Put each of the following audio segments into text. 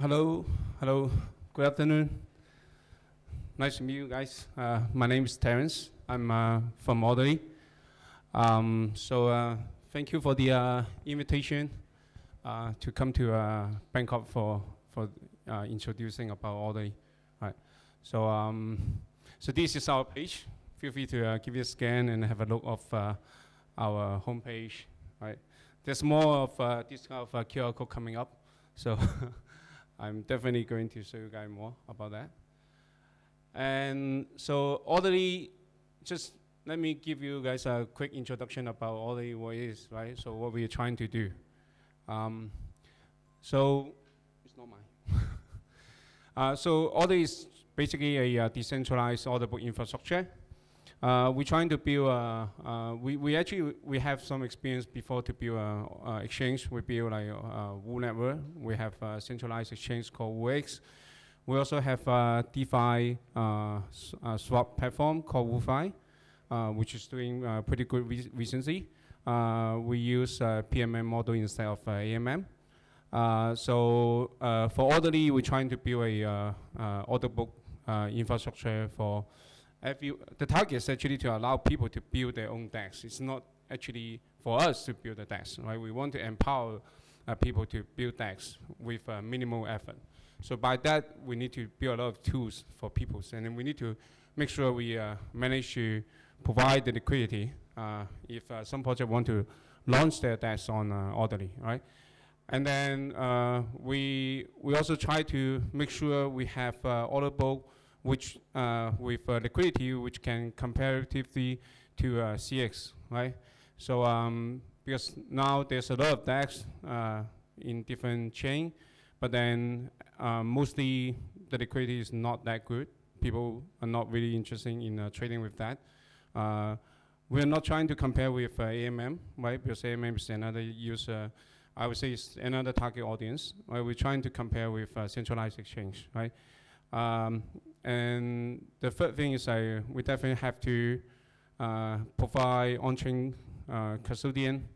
Hello, hello, good afternoon. Nice to meet you guys. My name is Terence. I'm from Audley. Thank you for the invitation to come to Bangkok for introducing about Audley. Right. So this is our page. Feel free to give it a scan and have a look of our homepage. Right. There's more of this kind of QR code coming up. So I'm definitely going to show you guys more about that. And so Audley, just let me give you guys a quick introduction about Audley, what it is, right? So what we are trying to do. So it's not mine. So Audley is basically a decentralized order book infrastructure. We're trying to build, we have some experience before to build exchange. We build like Wu network. We have a centralized exchange called WooX. We also have a DeFi swap platform called WooFi, which is doing pretty good recently. We use PMM model instead of AMM. For Audley, we're trying to build a order book infrastructure for the target is actually to allow people to build their own DEX. It's not actually for us to build a DEX, right? We want to empower people to build DEX with minimal effort. So by that, we need to build a lot of tools for people, and then we need to make sure we manage to provide the liquidity if some project want to launch their DEX on Audley, right? And then we also try to make sure we have order book which with liquidity which can comparatively to CX, right? So because now there's a lot of DEX in different chain, but then mostly the liquidity is not that good. People are not really interested in trading with that. We're not trying to compare with AMM, right? Because AMM is another user, I would say it's another target audience. Right? We're trying to compare with centralized exchange, right? And the third thing is we definitely have to provide on-chain custodian,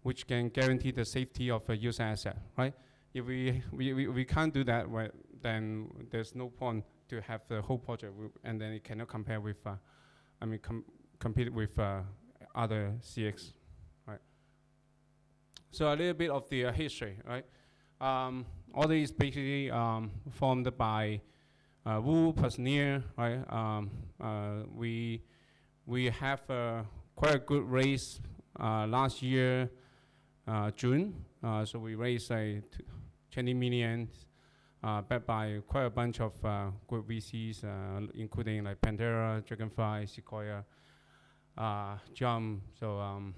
which can guarantee the safety of a user asset, right? If we can't do that, well, then there's no point to have the whole project, and then it cannot compare with, compete with other CX, right? So a little bit of the history, right? All these basically formed by Wu plus Near, right? We have quite a good raise last year, June. So we raised 20 million, backed by quite a bunch of good VCs, including like Pantera, Dragonfly, Sequoia, Jump. So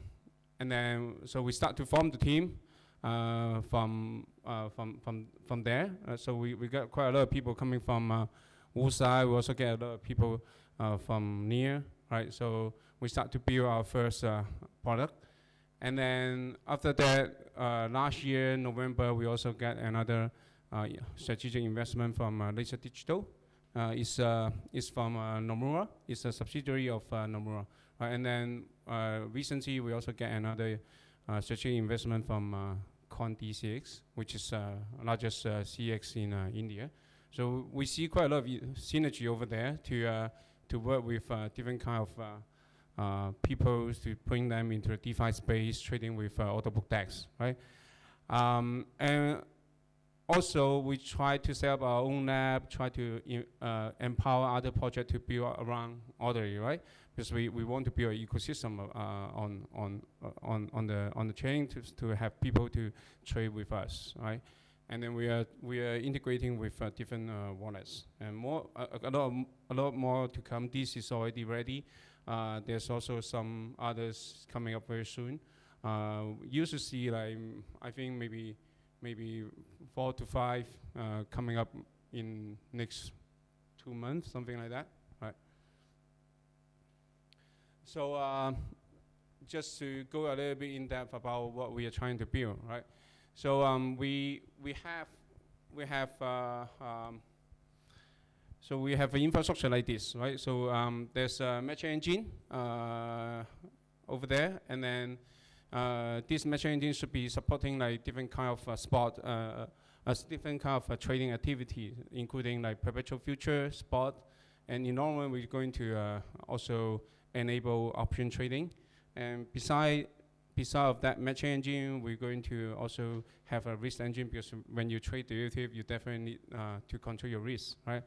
so we start to form the team from there. So we got quite a lot of people coming from Wu side. We also get a lot of people from Near, right? So we start to build our first product. And then after that, last year, November, we also got another strategic investment from Laser Digital. It's from Nomura. It's a subsidiary of Nomura. And then recently, we also get another strategic investment from ConDCX, which is largest CX in India. So we see quite a lot of synergy over there to work with different kind of people to bring them into the DeFi space, trading with order book DEX, right? And also, we try to set up our own lab, try to empower other projects to build around Audley, right? Because we want to build an ecosystem on the chain to have people to trade with us, right? And then we are integrating with different wallets, and a lot more to come. This is already ready. There's also some others coming up very soon. Used to see like I think maybe 4 to 5 coming up in next 2 months, something like that, right? So just to go a little bit in depth about what we are trying to build, right? So we have an infrastructure like this, right? So there's a matching engine over there, and then this matching engine should be supporting like different kind of spot different kind of trading activity, including like perpetual future, spot, and in long run, we're going to also enable option trading. And beside of that matching engine, we're going to also have a risk engine, because when you trade derivative, you definitely need to control your risk, right?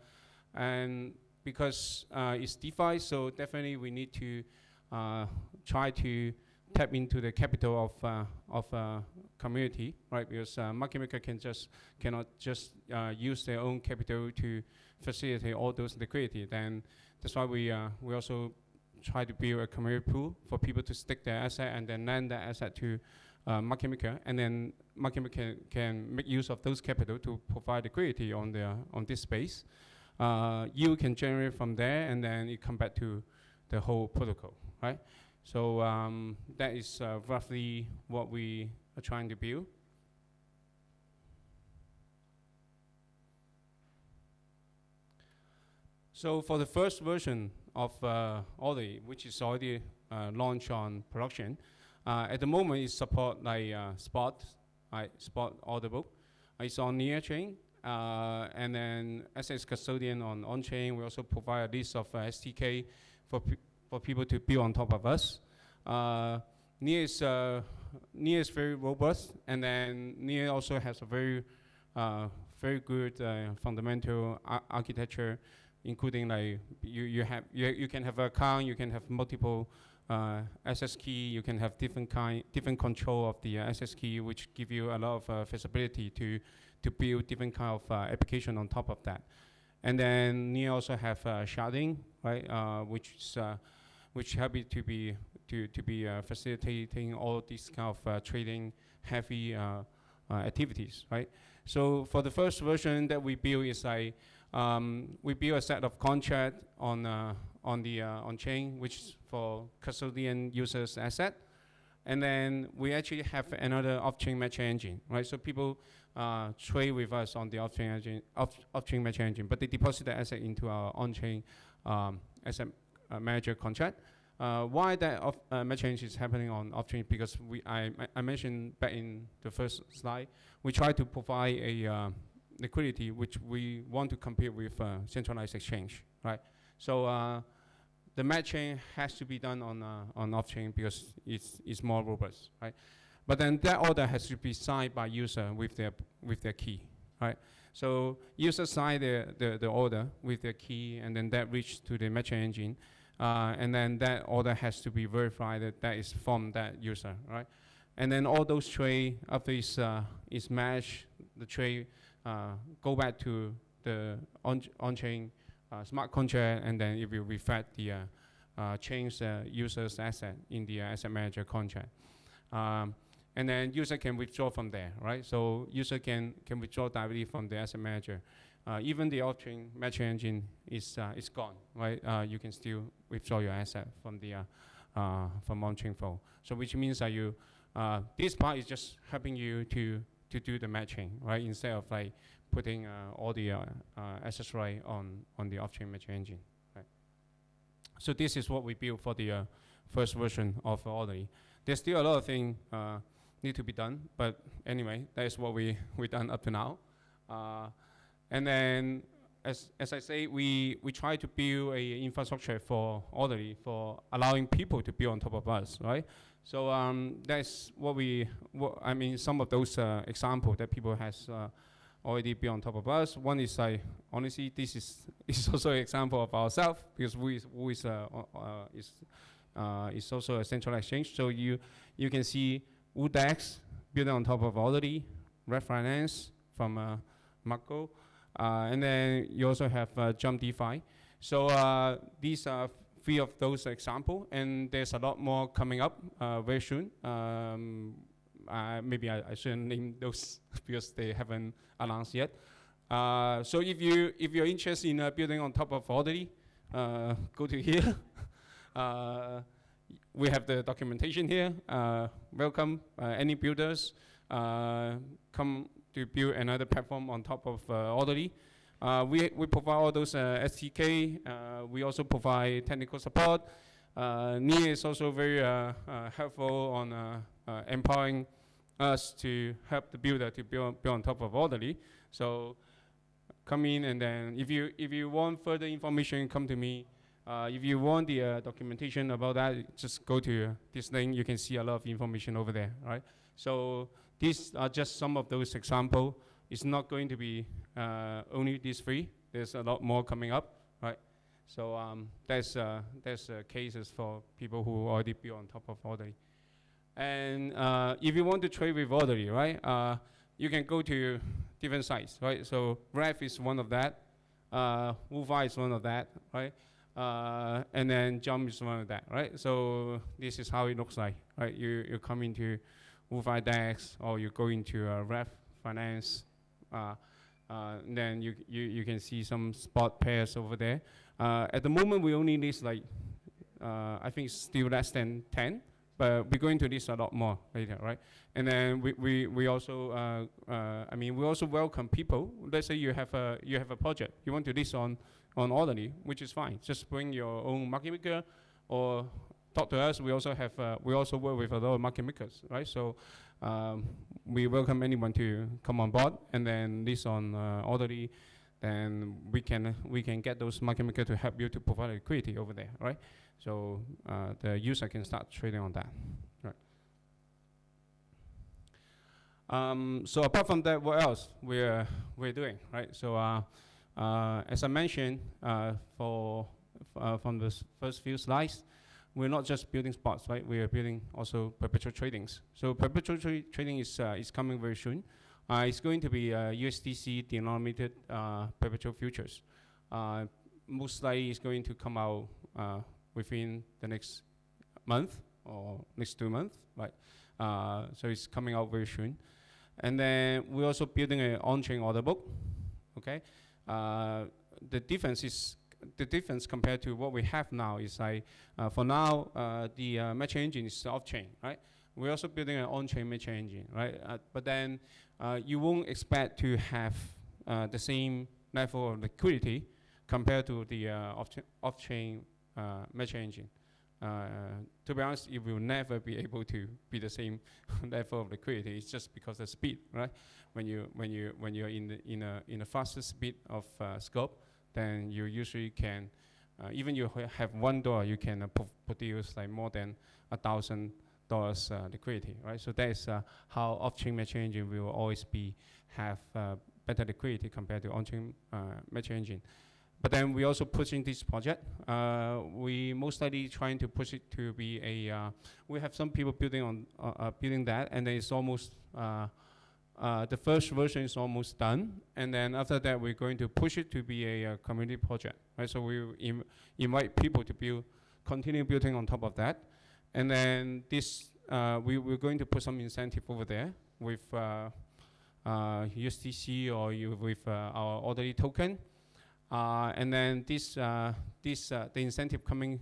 And because it's DeFi, so definitely we need to try to tap into the capital of community, right? Because market maker cannot just use their own capital to facilitate all those liquidity. Then that's why we also try to build a community pool for people to stake their asset and then lend that asset to market maker, and then market maker can make use of those capital to provide liquidity on this space. You can generate from there, and then it come back to the whole protocol, right? So that is roughly what we are trying to build. So for the first version of Audi, which is already launched on production, at the moment it support like spot order book. It's on near chain, and then as a custodian on chain, we also provide a list of SDK for people to build on top of us. Near is very robust, and then Near also has a very good fundamental architecture, including like you can have an account, you can have multiple access key, you can have different control of the access key, which give you a lot of feasibility to build different kind of application on top of that. And then Near also have sharding, right, which help it to be facilitating all these kind of trading heavy activities, right? So for the first version that we build is like we build a set of contract on chain, which is for custodian users asset, and then we actually have another off-chain matching engine, right? So people trade with us on the off-chain matching engine, but they deposit the asset into our on-chain asset manager contract. Why that matching engine is happening on off-chain? Because I mentioned back in the first slide, we try to provide a liquidity which we want to compete with centralized exchange, right? So the matching has to be done on off-chain because it's more robust, right? But then that order has to be signed by user with their key, right? So user sign the order with their key, and then that reach to the matching engine, and then that order has to be verified that is from that user, right? And then all those trade after is matched, the trade go back to the on-chain smart contract, and then it will reflect the change user's asset in the asset manager contract. And then user can withdraw from there, right? So user can withdraw directly from the asset manager. Even the off-chain matching engine is gone, right? You can still withdraw your asset from the from on-chain flow. So which means that you this part is just helping you to do the matching, right? Instead of like putting all the assets right on the off-chain matching engine, right? So this is what we built for the first version of Audi. There's still a lot of things need to be done, but anyway, that is what we done up to now. And then, as I say, we try to build a infrastructure for Audi for allowing people to build on top of us, right? So that's I mean, some of those examples that people has already built on top of us. One is like, honestly, this is also an example of ourselves, because who is also a central exchange. So you can see UDEX built on top of Audi, Red Finance from Marco, and then you also have Jump DeFi. So these are 3 of those examples, and there's a lot more coming up very soon. Maybe I shouldn't name those because they haven't announced yet. So if you're interested in building on top of Audi, go to here. We have the documentation here. Welcome any builders come to build another platform on top of Audi. We provide all those SDK. We also provide technical support. Near is also very helpful on empowering us to help the builder to build on top of orderly. So come in, and then if you want further information, come to me. If you want the documentation about that, just go to this link. You can see a lot of information over there, right? So these are just some of those examples. It's not going to be only these three. There's a lot more coming up, right? So there's cases for people who already build on top of orderly. And if you want to trade with orderly, right? You can go to different sites, right? So Ref is one of that. Wufi is one of that, right? And then Jump is one of that, right? So this is how it looks like, right? You come into Wufi Dex, or you go into Ref Finance. Then you can see some spot pairs over there. At the moment, we only list like, I think still less than 10, but we're going to list a lot more later, right? And then we also, I mean, we also welcome people. Let's say you have a project, you want to list on orderly, which is fine. Just bring your own market maker, or talk to us. We also have, we also work with a lot of market makers, right? So we welcome anyone to come on board, and then list on orderly. Then we can get those market makers to help you to provide liquidity over there, right? So the user can start trading on that, right? So apart from that, what else we're doing, right? So as I mentioned, from the first few slides, we're not just building spots, right? We are building also perpetual tradings. So perpetual trading is coming very soon. It's going to be USDC denominated perpetual futures. Most likely it's going to come out within the next month or next 2 months, right? So it's coming out very soon. And then we're also building an on-chain order book, okay? The difference compared to what we have now is like, for now, the matching engine is off-chain, right? We're also building an on-chain matching engine, right? But then you won't expect to have the same level of liquidity compared to the off-chain matching engine. To be honest, it will never be able to be the same level of liquidity. It's just because of speed, right? When you're in a faster speed of scope, then you usually can, even you have $1, you can produce like more than $1,000 liquidity, right? So that is how off-chain matching engine will always have better liquidity compared to on-chain matching engine. But then we also pushing this project. We most likely trying to push it to be a. We have some people building that, and then it's almost. The first version is almost done, and then after that we're going to push it to be a community project, right? So we invite people to continue building on top of that, and then this we're going to put some incentive over there with USDC or with our orderly token, and then the incentive coming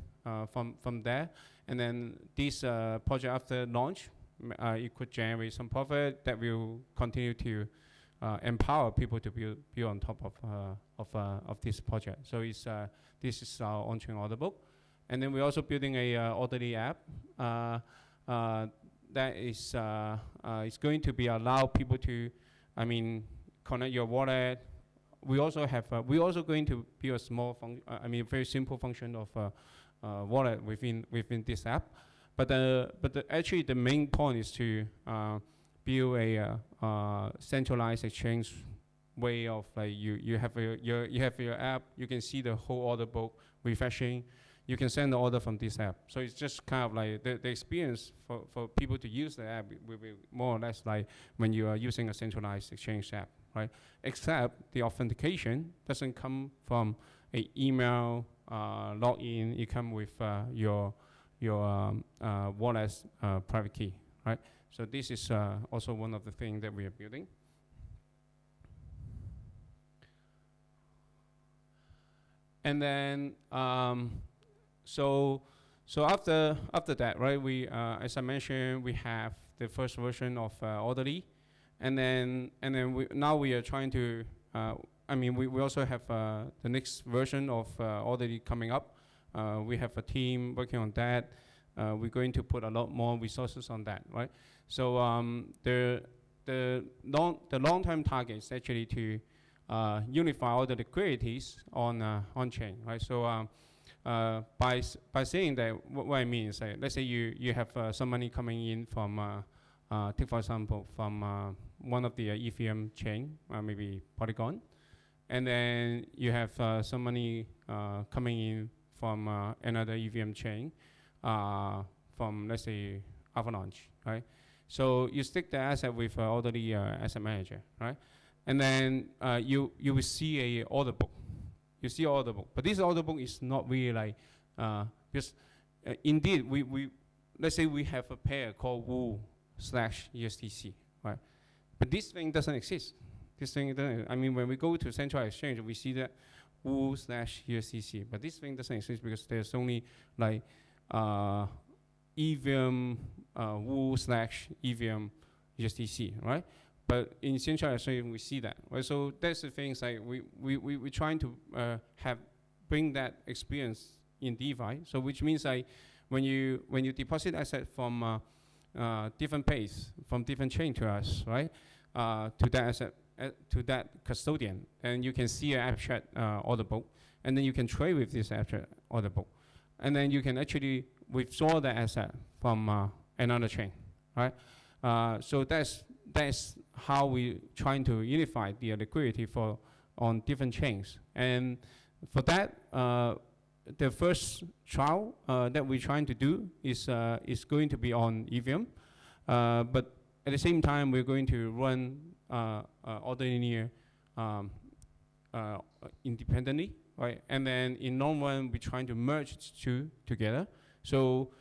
from there, and then this project after launch. It could generate some profit that will continue to empower people to build on top of this project. So this is our on-chain order book, and then we're also building a orderly app that is going to be allow people to, I mean, connect your wallet. We also going to build a small very simple function of wallet within this app. But actually the main point is to build a centralized exchange way of like you have your app, you can see the whole order book refreshing, you can send the order from this app. So it's just kind of like the experience for people to use the app will be more or less like when you are using a centralized exchange app, right? Except the authentication doesn't come from an email login, it comes with your wallet's private key, right? So this is also one of the things that we are building. And then, so after that, right? We, as I mentioned, we have the first version of orderly, and then now we are trying to. We also have the next version of orderly coming up. We have a team working on that. we're going to put a lot more resources on that, right? So the long-term target is actually to unify all the liquidities on chain, right? So by saying that, what I mean is, let's say you have some money coming in from, take for example, from one of the Ethereum chain, maybe Polygon, and then you have some money coming in from another Ethereum chain, from, let's say, Avalanche, right? So you stick the asset with orderly asset manager, right? And then you will see a order book. You see order book, but this order book is not really like, because indeed we let's say we have a pair called WU/USDC, right? But this thing doesn't exist. This thing doesn't. I mean, when we go to central exchange, we see that WU/USDC, but this thing doesn't exist because there's only like Ethereum WU/Ethereum USDC, right? But in central exchange, we see that, right? So that's the things like we're trying to bring that experience in DeFi. So which means like when you deposit asset from different place, from different chain to us, right? To that asset, to that custodian, and you can see an abstract order book, and then you can trade with this abstract order book, and then you can actually withdraw the asset from another chain, right? So that's how we trying to unify the liquidity on different chains. And for that, the first trial that we're trying to do is going to be on Ethereum, but at the same time we're going to run order linear independently, right? And then in long run we're trying to merge the two together. So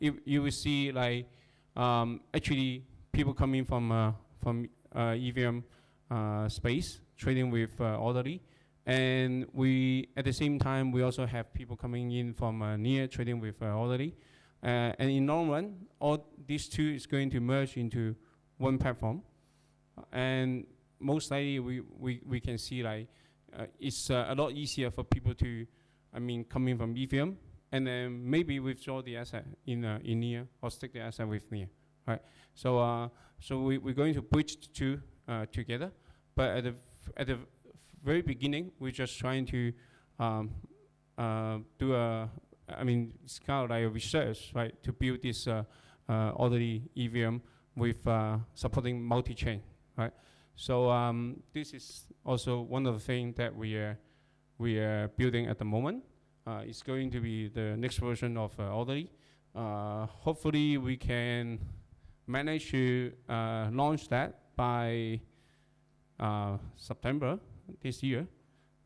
you will see like actually people coming from Ethereum space trading with orderly, and we at the same time we also have people coming in from near trading with orderly, and in long run all these two is going to merge into one platform, and most likely we can see like it's a lot easier for people to, I mean, coming from Ethereum, and then maybe withdraw the asset in near, or stick the asset with near, right? So we're going to bridge the two together, but at the very beginning we're just trying to do I mean, it's kind of like a research, right, to build this orderly Ethereum with supporting multi-chain, right? So this is also one of the things that we are building at the moment. It's going to be the next version of orderly. Hopefully we can manage to launch that by September this year.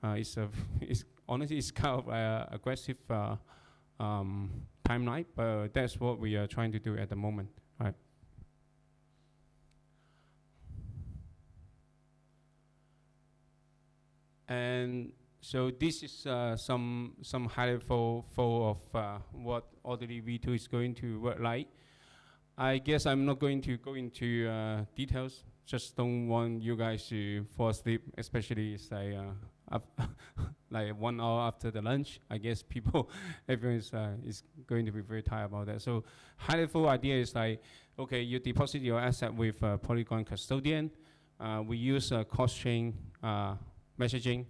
It's honestly it's kind of aggressive timeline, but that's what we are trying to do at the moment, right? And so this is some high level of what orderly V2 is going to work like. I guess I'm not going to go into details. Just don't want you guys to fall asleep, especially it's like like 1 hour after the lunch. I guess everyone is going to be very tired about that. So high level idea is like, okay, you deposit your asset with Polygon custodian. We use cross chain messaging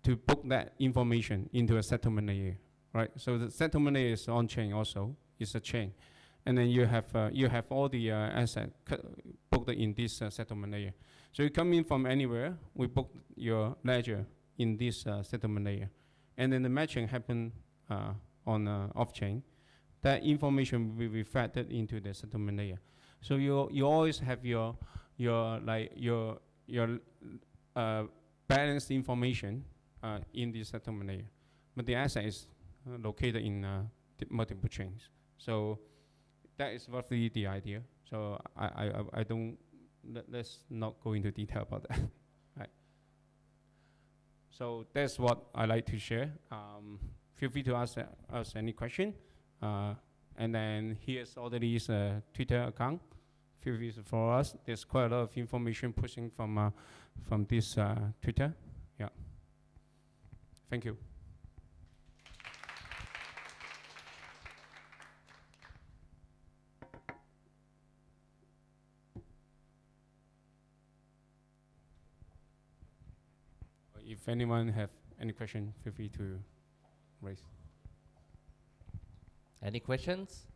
to book that information into a settlement layer, right? So the settlement layer is on chain also. It's a chain. And then you have all the asset booked in this settlement layer. So you come in from anywhere, we book your ledger in this settlement layer, and then the matching happen on off-chain. That information will be reflected into the settlement layer. So you always have your balanced information in the settlement layer, but the asset is located in multiple chains. So that is roughly the idea. So I don't, let's not go into detail about that. Right. So that's what I like to share. Feel free to ask us any question. And then here's already his Twitter account. Feel free to follow us. There's quite a lot of information pushing from this Twitter. Yeah. Thank you. if anyone have any question, feel free to raise. Any questions?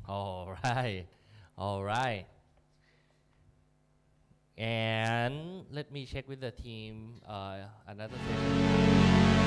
All right. All right. And let me check with the team another thing.